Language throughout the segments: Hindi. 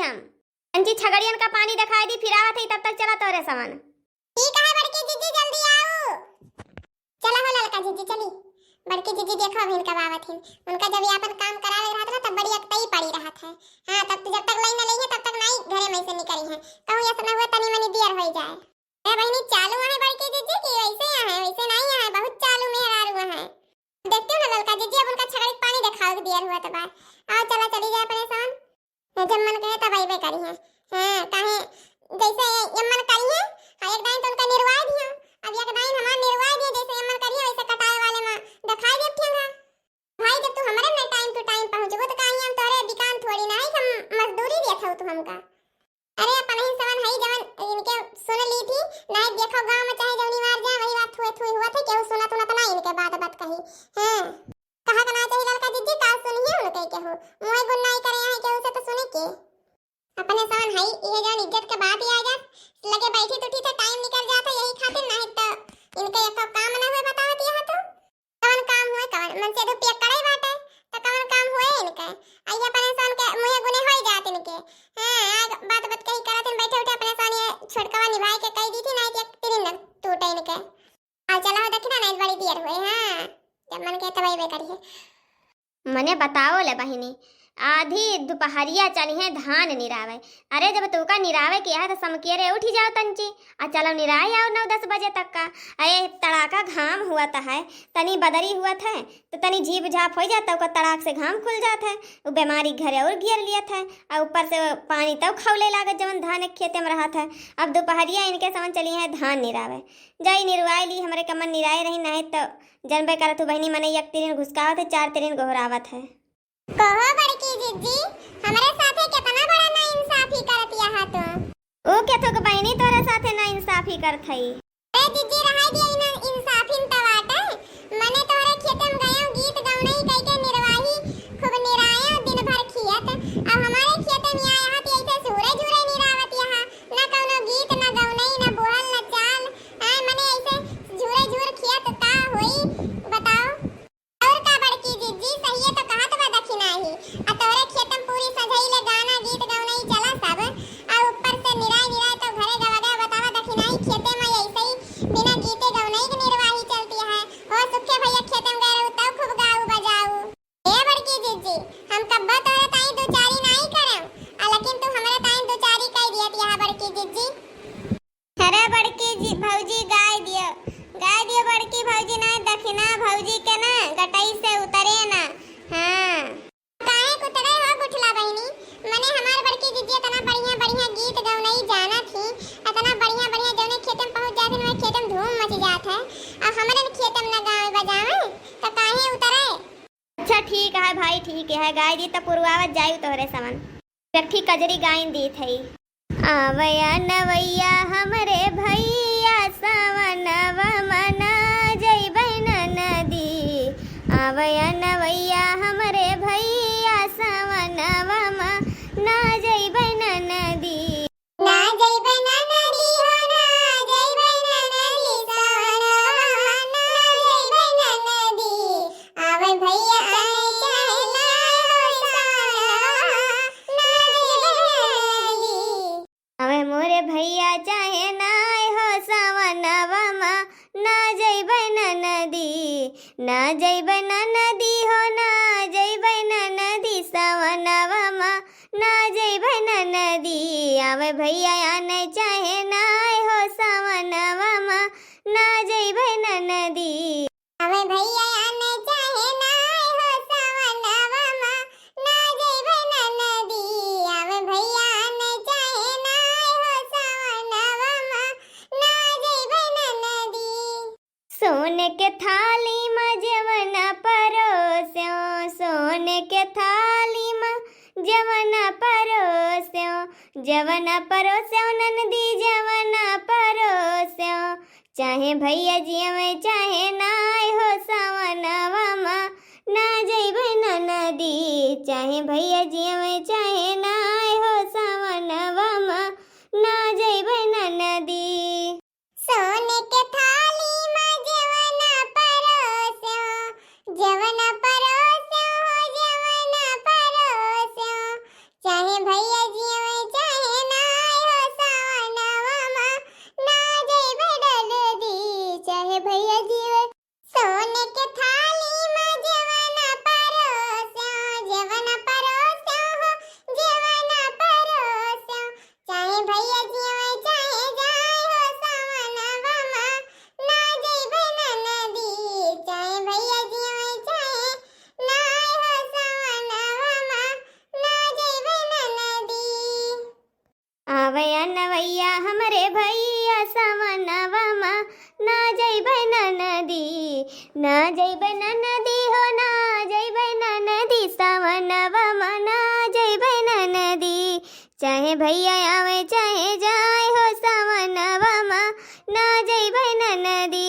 हम अंजी छगड़ियन का पानी दिखाई दी, फिर आवत ही तब तक चला तोरे सामान। ठीक है बड़की जीजी जल्दी आओ। चला हो ललका जीजी चली। बड़की जीजी देखो अभी इनका आवत है। उनका जब यापन काम करावे रहत ना तब बड़ी अकतई पड़ी रहत है। हां तब तो जब तक लाइन न लई है तब तक नहीं घरे में से निकली है। कहूं ऐसा ना हुआ तनी मनी देर हो जाए। ए बहनी चालू है बड़की जीजी की वैसे है वैसे नहीं है, बहुत चालू मेहरारू है। देखते हो ना ललका जीजी अब उनका छगड़ी पानी दिखाओ देर हुआ तो बात। आओ चला चली जाए परेशान। जब मन कहे तब आईबे करी है। हां काहे जैसे यमन करी है एक दाइन तो उनका निर्वाह दिया। अब एक दाइन हमार निर्वाह दिया जैसे यमन करी है वैसे कटाए वाले में दिखाई दे ठेंगा। भाई जब तू हमारे में टाइम टू टाइम पहुंचबो तो काहे हम तोरे दुकान थोड़ी ना है हम मजदूरी देत हो तू हमका। अरे अपन ही सवन है जवन इनके सुन ली थी नहीं देखो गांव में चाहे जवनी मार जाए वही बात थोड़ी हुआ था केहू सुना तो ना इनके बात कही। हां कहा कना चाहिए लड़का जीजी का सुनिए उनके केहू मोए गुन्नाई करे है केहू से तो सुने के अपने सवन है ये जान इज्जत के बात ही आ जा लगे बैठी तो ठीक है टाइम निकल जाता यही खातिर नहीं तो इनके एक काम ना हुए बतावत यहां तो कौन काम हुए कौन मन से रुपया करे बाटे तो कौन काम हुए इनके आइए अपने सन के मुए गुने हो जात इनके। हां आज बात कही करत बैठे उठे अपने सन ये छोटकवा निभाई के कही दी थी नहीं एक तीन न टूटे इनके आ चला देखना नहीं बड़ी देर हुए। हां जब मन के तब बे करी है मने बताओ ले बहिनी आधी दोपहरिया चली है धान निरावे। अरे जब तोका निरावे किया है तो समकेरे उठी जाओ तंची आ चलो निराए आओ 9-10 बजे तक का। अरे तड़ाका घाम हुआ था है तनी बदरी हुआ था तो तनी झीप झाप हो जाता है तड़ाक से घाम खुल जाता है वो बीमारी घरे और गिर लिया था और ऊपर से पानी तब खौले लागत जवन धान खेते में रहा था। अब दोपहरिया इनके समझ चली है धान निरावे जाई निरवाई ली हमारे कमन निराए रही नहीं तो जनबे करत हो बहनी मने एक तिरिन घुसकावत है 4 तिरिन गोहरावत है। कहो बड़की जीजी हमारे साथे कितना बड़ा ना इंसाफी करत यहां तो ओ के तो बहनी तोरा साथे ना इंसाफी करत हई। ए जीजी रहाई दिया इन इंसाफीन तवाटे मने तोरे खेतम गयो गीत गौनई कई के निर्वाही खूब निराया दिन भर खियत अब हमारे खेते में आया हाथ ऐसे सूरज उरे निरावत यहां ना कोनो गीत ना गौनई ना बोहल ना चाल आ मने ऐसे झूरे झूर खियत का होई बताओ। और का बड़की जीजी सही है तो कहा तो दक्षिणा ही आ तोरे खेतम पूरी सजाई ले गाना गीत गौनई चला सब आ ऊपर से निराय तो घरे गवा बतावा दक्षिणा ही खेते में ऐसे ही बिना गीते गौनई के निर्वाही चलती है। हो सुखे भैया खेतम गए रहू तब खूब गाऊ बजाऊ। ए बड़की जीजी हम कब तोरे ताई दो चारी नहीं करम आ लेकिन तू हमरे ताई दो चारी कह दियत यहां बड़की जीजी। अरे बड़की जी भौजी गाय दियो बड़की भौजी ना दक्षिणा भौजी के ना गटई से उतरे ना। हां काहे कुतरे हो गुठला बहिनी मने हमार बड़की जीजी इतना बढ़िया गीत गौनई जाना थी इतना बढ़िया जौने खेतम पहुंच जात है खेतम धूम मच जात है अब हमरे खेतम ना गावे बजावे तो काहे उतरे। अच्छा ठीक है भाई ठीक है गाय दी त पुरवावत जाई तोहरे समन रखी कजरी गायन दी थई। आवया नवैया हमरे भैया सवनवा मना जइबै नदी आवया नवैया हमरे भैया सवनवा मना जइबै नदी ना जइबै ना नदी हो ना जइबै ना नदी सवनवा ना जइबै ना नदी आवे भैया आने चाहे ना हो सवनवा ना जइबै ना नदी अवे मोरे भैया चाहे नाय हो सवनवा ना जइबै नदी ना जइबै नदी हो ना जइबै नदी सवनवा ना जइबै नदी आवे भैया आने चाहे नाय हो सवनवा ना जइबै नदी आवे भैया आने चाहे ना हो सवनवा ना जइबै ना नदी आवे भैया आने चाहे ना हो सवनवा ना जइबै ना नदी। सोने के थाली में जवन परोस्यो सोने के थाली में जवन परोस्यो नंदी जवन परोस्यो चाहे भैया जी में चाहे नाय हो सवनवा ना जइबै नदी चाहे भैया जी में चाहे नाय हो सवनवा ना जइबै नदी। सोने के थाली में जवन परोस्यो चाहे भैया जी में आवे नवैया हमरे भैया समनवा मा ना जइबै नदी ना जइबै नदी हो ना जइबै नदी समनवा मा ना जइबै नदी चाहे भैया आवे चाहे जाए हो समनवा मा ना जइबै नदी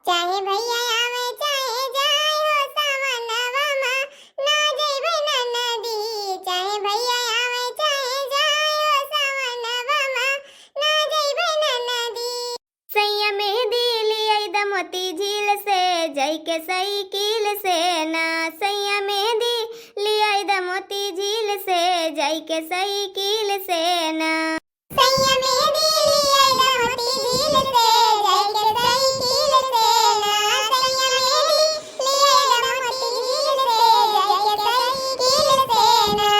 चाहे भैया आवे चाहे जाए हो समनवा मा ना जइबै नदी चाहे भैया आवे चाहे जाए हो समनवा मा ना जइबै नदी सैया मेहंदी लियाई दमोती झील से जई के साइकिल से ना सैया मेहंदी लियाई दमोती झील से जई के साइकिल से ना सैया मेहंदी लियाई दमोती झील से जई के साइकिल से ना सैया मेहंदी लियाई दमोती झील से जई के साइकिल से ना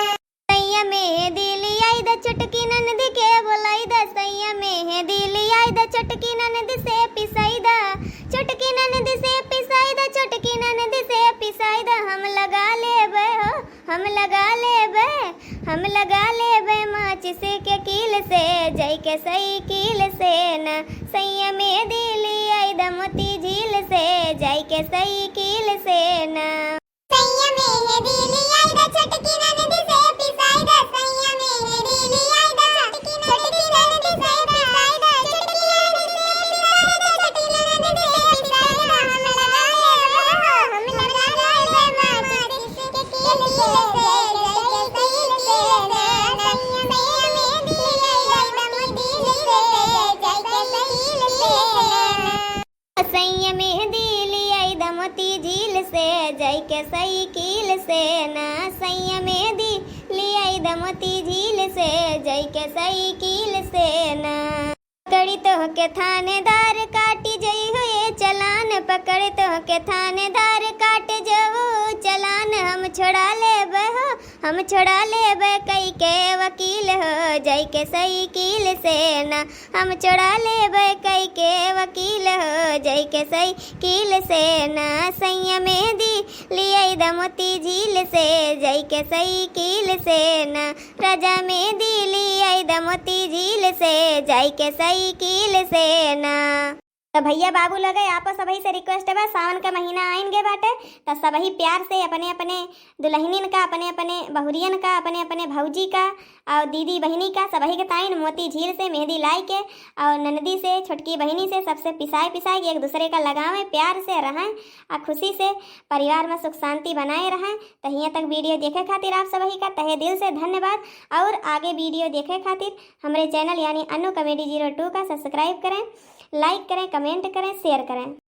सैया मेहंदी लियाई द चुटकी ननद के बोलाई द सैया मेहंदी लियाई द चुटकी ननद से पिसाई द चुटकी ननद से पिसाई द चुटकी ननद से पिसाई द हम लगा लेबै हो हम लगा लेबै माचिस के कील से जई के साइकिल से ना सैया मेहंदी लियाई द मोती झील से जई के साइकिल से ना सैया मेहंदी लियाई द चुटकी ननद से पिसाई द सैया मेहंदी लियाई द चुटकी ननद से पिसाई द चुटकी ननद से पिसाई द चुटकी ननद से पिसाई द हम लगा लेबै माचिस के कील से जई के साइकिल से ना सैया मेहंदी लियाई द मोती झील से जई के साइकिल से सैया मेहंदी लियाई द मोती झील से जई के साइकिल से ना सैया मेहंदी लियाई द मोती झील से जई के साइकिल से ना पकड़ी तो के थानेदार काटी जई हो ये चलान पकड़ तो के थानेदार काट जो चलान हम छोड़ा लेबै हो हम छोड़ा लेबै कई के वकील हो जई के साइकिल से ना हम छोड़ा लेबै कई के वकील हो जई के साइकिल से ना सैया मेहंदी लियाई द मोती झील से जई के साइकिल से ना राजा मेहंदी लियाई द मोती झील से जई के साइकिल से ना तो भैया बाबू लगे आपस सभी से रिक्वेस्ट है सावन का महीना आएंगे बाटे तो सभी प्यार से अपने अपने दुल्हनिन का अपने अपने बहुरियन का अपने अपने भौजी का और दीदी बहनी का सभी के ताइन मोती झील से मेहंदी लाई के और ननदी से छोटकी बहनी से सबसे पिसाए पिसाए के एक दूसरे का लगावें प्यार से रहें और खुशी से परिवार में सुख शांति बनाए रहें। तो यहाँ तक वीडियो देखे खातिर आप सभी का तहे दिल से धन्यवाद और आगे वीडियो देखे खातिर हमारे चैनल यानी अनु कॉमेडी 02 का सब्सक्राइब करें, लाइक करें, कमेंट करें, शेयर करें।